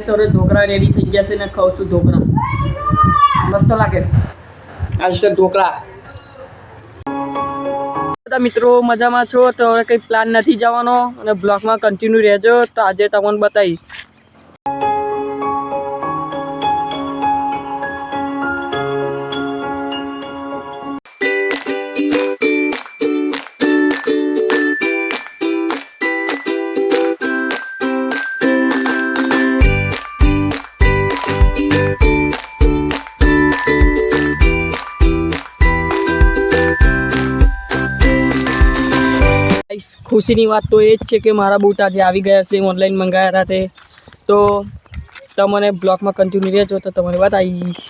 સૌરે dhokla ready થઈ ગયા છે ને ખાઉં છું ઢોકળા મસ્ત લાગે આજે છે ઢોકળા બધા મિત્રો મજામાં છો તો હવે કંઈ પ્લાન નથી જવાનો અને બ્લોગમાં કન્ટિન્યુ રહેજો તો આજે તમને બતાવીશ ખુશીની વાત તો એ જ છે કે મારા બૂટ આજે આવી ગયા છે ઓનલાઈન મંગાવ્યા હતા તે તો તમને બ્લોગમાં કન્ટિન્યુ રહેજો તો તમને બતાવીશ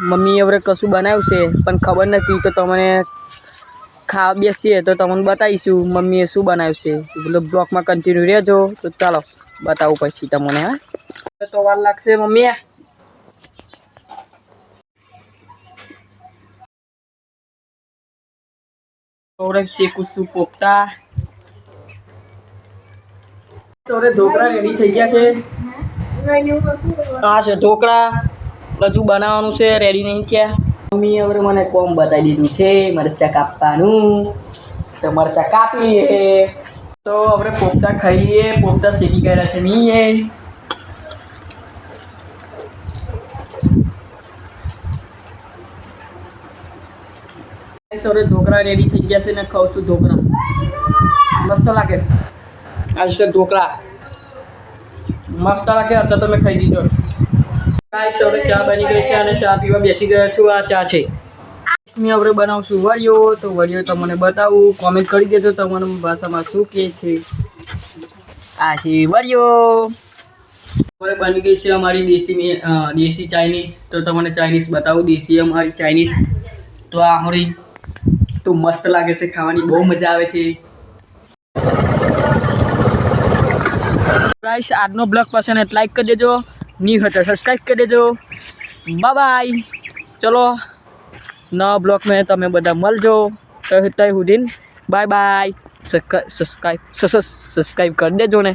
મમ્મીએ હવે કશું બનાવ્યું છે પણ ખબર નથી તો તમને ખાવા બેસીએ તો તમને બતાવીશું મમ્મીએ શું બનાવ્યું છે એટલે બ્લોગમાં કન્ટિન્યુ રહેજો તો ચાલો બતાવું પછી તમને હા તો વાર લાગશે મમ્મી શેકું છું પોપતા સૌરે ઢોકળા રેડી થઈ ગયા છે આ છે ઢોકળા હજુ બનાવવાનું છે રેડી નહીં થયા મમ્મી હવે મને કોમ બતાવી દીધું છે મરચાં કાપવાનું તો મરચાં કાપીએ તો હવે પોપતા ખાઈ લઈએ પોપતા શેકી ગયા છે નહીં સૌરે ઢોકળા રેડી થઈ ગયા છે ને ખાઉં છું ઢોકળા મસ્ત લાગે આજે છે ઢોકળા મસ્ત લાગે હતા તમે ખાઈ દીધો ગાઈસ સૌરે ચા બની ગઈ છે અને ચા પીવા બેસી ગયો છું આ ચા છે મેં હવે બનાવશું વરિયો તો વરિયો તમને બતાવું કોમેન્ટ કરી દેજો તમારી ભાષામાં શું કહે છે આ છે વરિયો હવે બની ગઈ છે અમારી દેશી ચાઇનીઝ તો તમને ચાઇનીઝ બતાવું દેશી અમારી ચાઇનીઝ તો આ અમારી તો મસ્ત લાગે છે ખાવાની બહુ મજા આવે છે ગાઈસ આજનો બ્લોગ પસંદ હોય લાઈક કરી દેજો ન્યુ હોય તો સબસ્ક્રાઈબ કરી દેજો બાય બાય ચલો નવા બ્લોગ મેં તમે બધા મળજો તય સુધી બાય બાય સબસ્ક્રાઈબ કરી દેજો ને